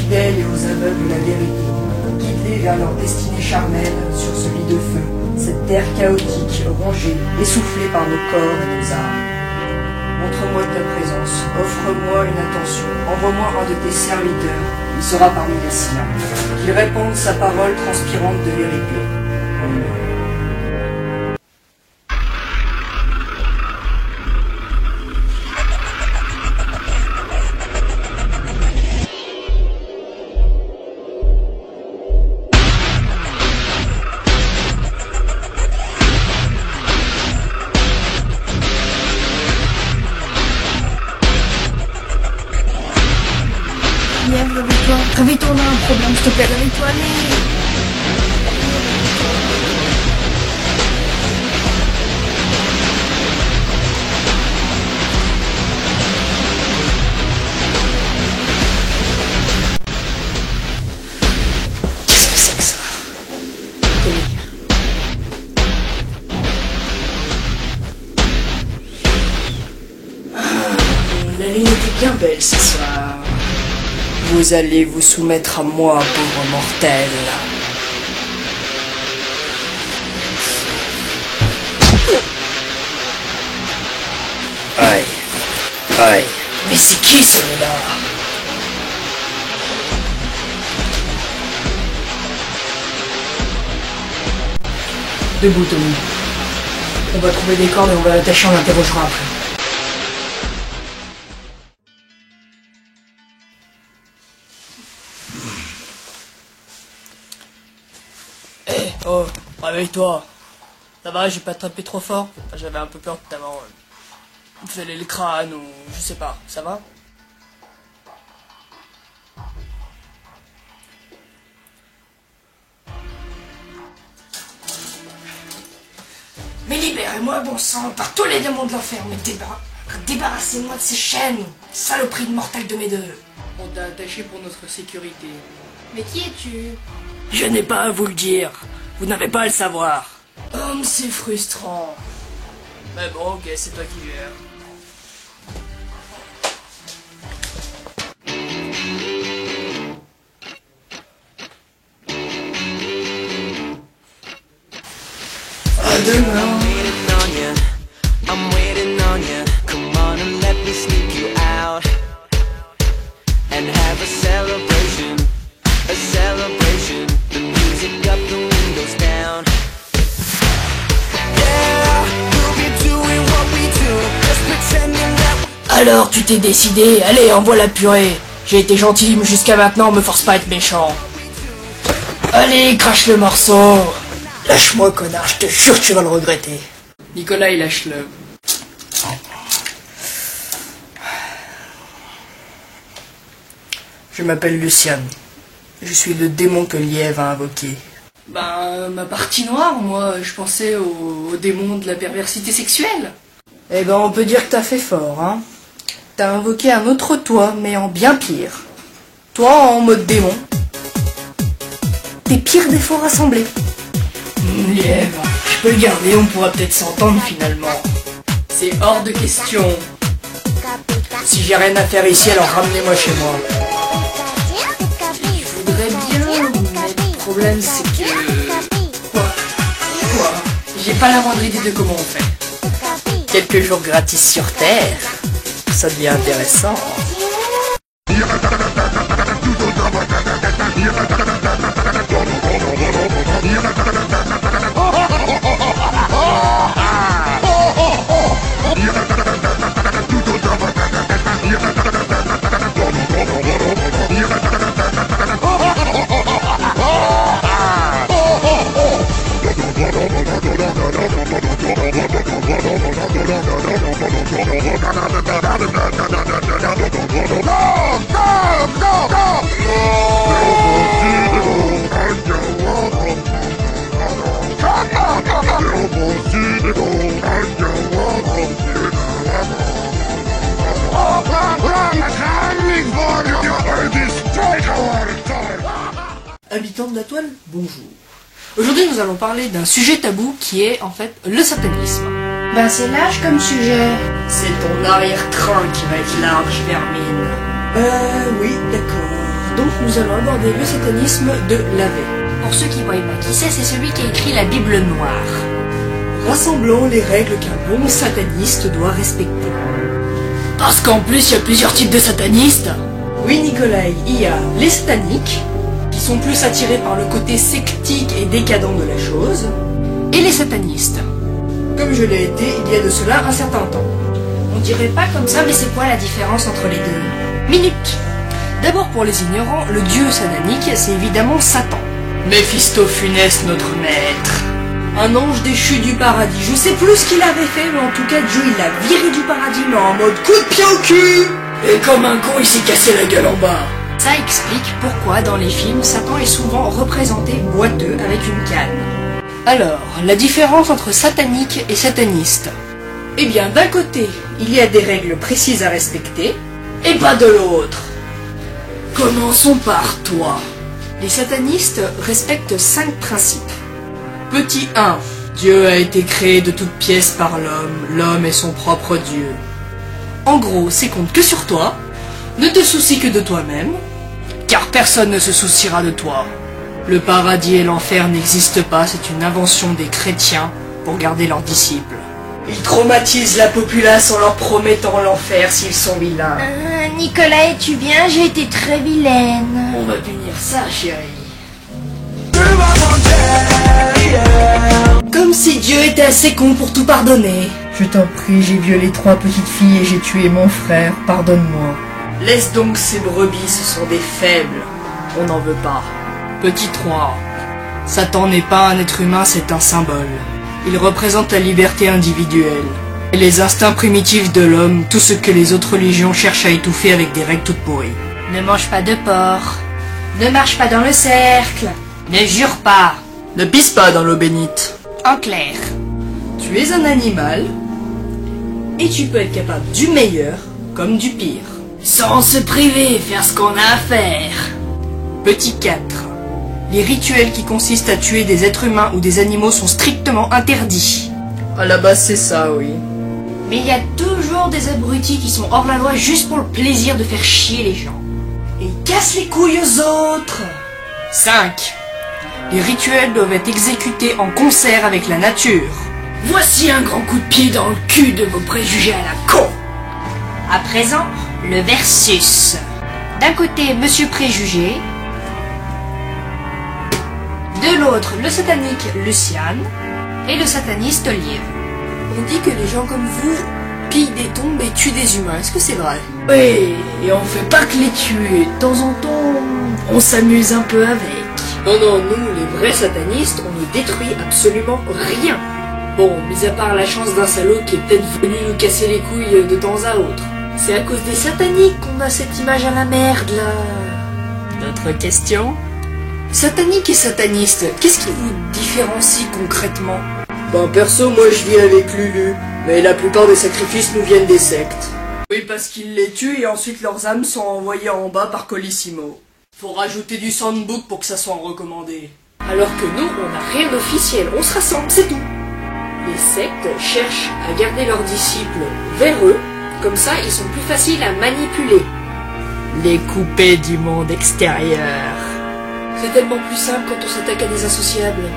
fidèles et aux aveugles la vérité. Guide-les vers leur destinée charnelle sur ce lit de feu, cette terre chaotique, rongée, essoufflée par nos corps et nos âmes. Montre-moi ta présence, offre-moi une attention, envoie-moi un de tes serviteurs, il sera parmi les siens, qu'il réponde sa parole transpirante de vérité. Nièvre, réveille-toi. Réveille-toi, on a un problème, s'il te plaît, réveille-toi, allez. Qu'est-ce que c'est que ça? La lune était bien belle ce soir. Vous allez vous soumettre à moi, pauvre mortel. Aïe, aïe, mais c'est qui celui-là? Debout, Tommy. On va trouver des cordes et on va l'attacher, on l'interrogera après. Oh, réveille-toi. Ça va, j'ai pas tapé trop fort. J'avais un peu peur tout avant. Il fallait le crâne ou je sais pas. Ça va? Mais libérez-moi, bon sang, par tous les démons de l'enfer. Mais débarrassez-moi de ces chaînes. Saloperie de mortelle de mes deux. On t'a attaché pour notre sécurité. Mais qui es-tu? Je n'ai pas à vous le dire. Vous n'avez pas à le savoir. Oh, c'est frustrant. Mais bon, ok, c'est toi qui gères. À demain. I'm waiting on you. Come on and let me sneak you out and have a celebration. A celebration. The music up, the windows down. Yeah, we'll be doing what we do. Just pretending that. Alors, tu t'es décidé? Allez, envoie la purée. J'ai été gentil, mais jusqu'à maintenant, me force pas à être méchant. Allez, crache le morceau. Lâche-moi, connard, je te jure que tu vas le regretter. Nicolas, il lâche-le. Je m'appelle Luciane. Je suis le démon que Lièvre a invoqué. Ben, ma partie noire, moi, je pensais au démon de la perversité sexuelle. Eh ben, on peut dire que t'as fait fort, hein. T'as invoqué un autre toi, mais en bien pire. Toi, en mode démon. Tes pires défauts rassemblés. Lièvre, je peux le garder, on pourra peut-être s'entendre finalement. C'est hors de question. Si j'ai rien à faire ici, alors ramenez-moi chez moi. Je voudrais bien, mais le problème c'est que... Quoi? J'ai pas la moindre idée de comment on fait. Quelques jours gratis sur Terre, ça devient intéressant. Habitants de la toile, bonjour. Aujourd'hui, nous allons parler d'un sujet tabou qui est en fait le satanisme. Ben c'est large comme sujet. C'est ton arrière-train qui va être large, vermine. Oui, d'accord. Donc nous allons aborder le satanisme de Lavey. Pour ceux qui ne voient pas qui c'est celui qui a écrit la Bible noire. Rassemblant les règles qu'un bon sataniste doit respecter. Parce qu'en plus, il y a plusieurs types de satanistes. Oui, Nikolai, il y a les sataniques, qui sont plus attirés par le côté sectique et décadent de la chose, Et les satanistes. comme je l'ai été il y a de cela un certain temps. On dirait pas comme ça, mais c'est quoi la différence entre les deux? Minute. D'abord pour les ignorants, le dieu satanique, c'est évidemment Satan. Méphistophunès, notre maître. Un ange déchu du paradis. Je sais plus ce qu'il avait fait, mais en tout cas, Dieu, il l'a viré du paradis, mais en mode coup de pied au cul. Et comme un con, il s'est cassé la gueule en bas. Ça explique pourquoi dans les films, Satan est souvent représenté boiteux avec une canne. Alors, la différence entre satanique et sataniste. Eh bien, d'un côté, il y a des règles précises à respecter, Et pas de l'autre. Commençons par toi. les satanistes respectent 5 principes. Petit 1. Dieu a été créé de toutes pièces par l'homme, l'homme est son propre Dieu. En gros, c'est compte que sur toi, ne te soucie que de toi-même, car personne ne se souciera de toi. Le paradis et l'enfer n'existent pas, c'est une invention des chrétiens pour garder leurs disciples. Ils traumatisent la populace en leur promettant l'enfer s'ils sont vilains. Nicolas, es-tu bien? J'ai été très vilaine. On va punir ça, chérie. Comme si Dieu était assez con pour tout pardonner. Je t'en prie, j'ai violé 3 petites filles et j'ai tué mon frère, pardonne-moi. Laisse donc ces brebis, ce sont des faibles. On n'en veut pas. Petit 3. Satan n'est pas un être humain, c'est un symbole. Il représente la liberté individuelle. Et les instincts primitifs de l'homme, tout ce que les autres religions cherchent à étouffer avec des règles toutes pourries. Ne mange pas de porc. Ne marche pas dans le cercle. Ne jure pas. Ne pisse pas dans l'eau bénite. En clair. Tu es un animal, et tu peux être capable du meilleur comme du pire. Sans se priver, faire ce qu'on a à faire. Petit 4. Les rituels qui consistent à tuer des êtres humains ou des animaux sont strictement interdits. À la base, c'est ça, oui. Mais il y a toujours des abrutis qui sont hors la loi juste pour le plaisir de faire chier les gens. Et ils cassent les couilles aux autres. 5. Les rituels doivent être exécutés en concert avec la nature. Voici un grand coup de pied dans le cul de vos préjugés à la con. À présent, le versus. D'un côté, Monsieur Préjugé. De l'autre, le satanique Luciane. Et le sataniste Lièvre. On dit que les gens comme vous pillent des tombes et tuent des humains. Est-ce que c'est vrai? Oui, et on fait pas que les tuer. De temps en temps, on s'amuse un peu avec. Non, non, nous, les vrais satanistes, on ne détruit absolument rien. Bon, mis à part la chance d'un salaud qui est peut-être venu nous casser les couilles de temps à autre. C'est à cause des sataniques qu'on a cette image à la merde, là. D'autres questions? Satanique et sataniste, qu'est-ce qui vous différencie concrètement? Ben perso, moi je vis avec Lulu, mais la plupart des sacrifices nous viennent des sectes. Oui, parce qu'ils les tuent et ensuite leurs âmes sont envoyées en bas par Colissimo. Faut rajouter du soundbook pour que ça soit recommandé. Alors que nous, on n'a rien d'officiel, on se rassemble, c'est tout. Les sectes cherchent à garder leurs disciples vers eux, comme ça ils sont plus faciles à manipuler. Les couper du monde extérieur. C'est tellement plus simple quand on s'attaque à des associables.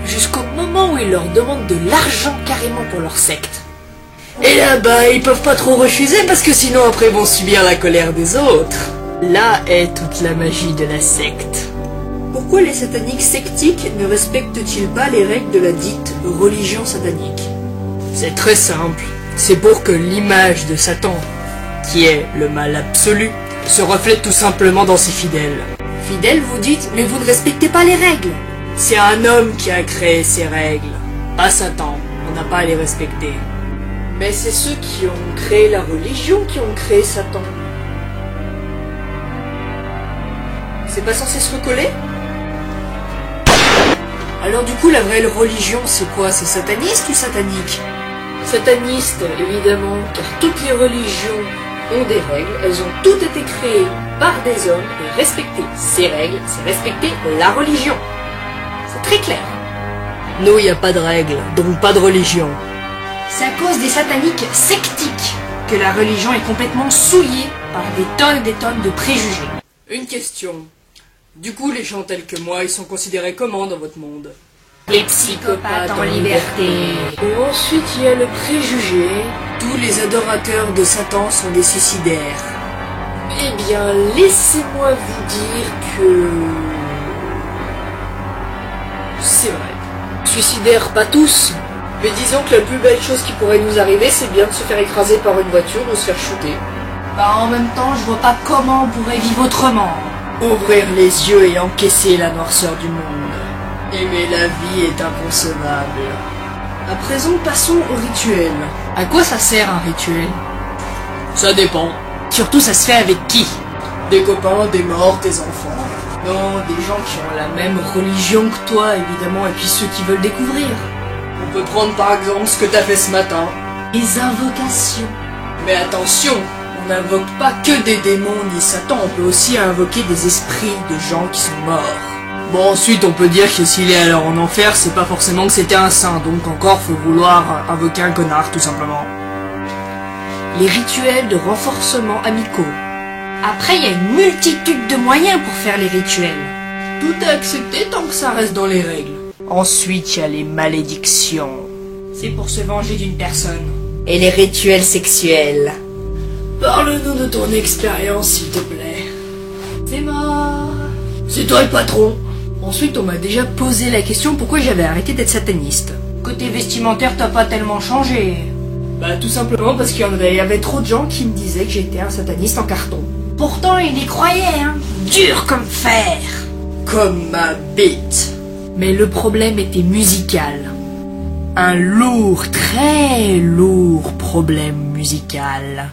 Jusqu'au moment où ils leur demandent de l'argent carrément pour leur secte. Et là-bas, ils peuvent pas trop refuser parce que sinon après ils vont subir la colère des autres. Là est toute la magie de la secte. Pourquoi les sataniques sectiques ne respectent-ils pas les règles de la dite religion satanique? C'est très simple. C'est pour que l'image de Satan, qui est le mal absolu, se reflète tout simplement dans ses fidèles. Fidèles, vous dites, mais vous ne respectez pas les règles. C'est un homme qui a créé ces règles, pas Satan. On n'a pas à les respecter. Mais c'est ceux qui ont créé la religion qui ont créé Satan. C'est pas censé se recoller? Alors du coup, la vraie religion, c'est quoi? C'est sataniste ou satanique? Sataniste, évidemment, car toutes les religions ont des règles, elles ont toutes été créées par des hommes, et respecter ces règles, c'est respecter la religion. C'est très clair. Nous, il n'y a pas de règles, donc pas de religion. C'est à cause des sataniques sectiques que la religion est complètement souillée par des tonnes et des tonnes de préjugés. Une question. Du coup, les gens tels que moi, ils sont considérés comment dans votre monde? Les psychopathes en liberté. Et ensuite, il y a le préjugé. Tous les adorateurs de Satan sont des suicidaires. Eh bien, laissez-moi vous dire que... c'est vrai. Suicidaires, pas tous. Mais disons que la plus belle chose qui pourrait nous arriver, c'est bien de se faire écraser par une voiture ou se faire shooter. Bah en même temps, je vois pas comment on pourrait vivre autrement. Ouvrir les yeux et encaisser la noirceur du monde. Aimer la vie est inconcevable. À présent, passons au rituel. À quoi ça sert un rituel? Ça dépend. Surtout, ça se fait avec qui? Des copains, des morts, des enfants. Non, des gens qui ont la même religion que toi, évidemment, et puis ceux qui veulent découvrir. On peut prendre par exemple ce que t'as fait ce matin. Les invocations. Mais attention, on n'invoque pas que des démons ni Satan, on peut aussi invoquer des esprits de gens qui sont morts. Bon, ensuite on peut dire que s'il est alors en enfer, c'est pas forcément que c'était un saint, donc encore faut vouloir invoquer un connard tout simplement. Les rituels de renforcement amicaux. Après, il y a une multitude de moyens pour faire les rituels. Tout est accepté tant que ça reste dans les règles. Ensuite, il y a les malédictions. C'est pour se venger d'une personne. Et les rituels sexuels. Parle-nous de ton expérience, s'il te plaît. C'est mort. C'est toi le patron. Ensuite, on m'a déjà posé la question pourquoi j'avais arrêté d'être sataniste. Côté vestimentaire, t'as pas tellement changé. Bah tout simplement parce qu'il y avait trop de gens qui me disaient que j'étais un sataniste en carton. Pourtant, il y croyait, hein. Dur comme fer. Comme ma bite. Mais le problème était musical. Un lourd, très lourd problème musical.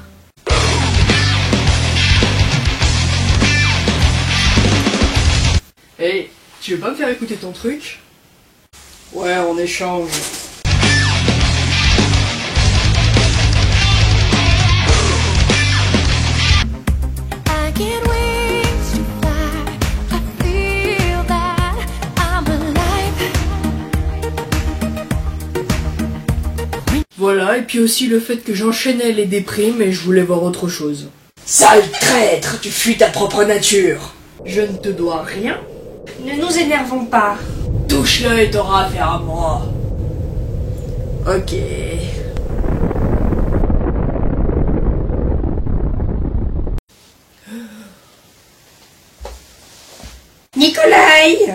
Hey, tu veux pas me faire écouter ton truc? Ouais, on échange. Voilà, et puis aussi le fait que j'enchaînais les déprimes et je voulais voir autre chose. Sale traître, tu fuis ta propre nature. Je ne te dois rien. Ne nous énervons pas. Touche-le et t'auras affaire à moi. Ok. Nikolai!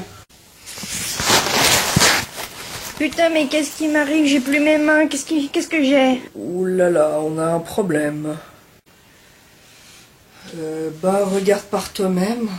Putain, mais qu'est-ce qui m'arrive? J'ai plus mes mains. Qu'est-ce que j'ai? Ouh là là, on a un problème. Bah, regarde par toi-même.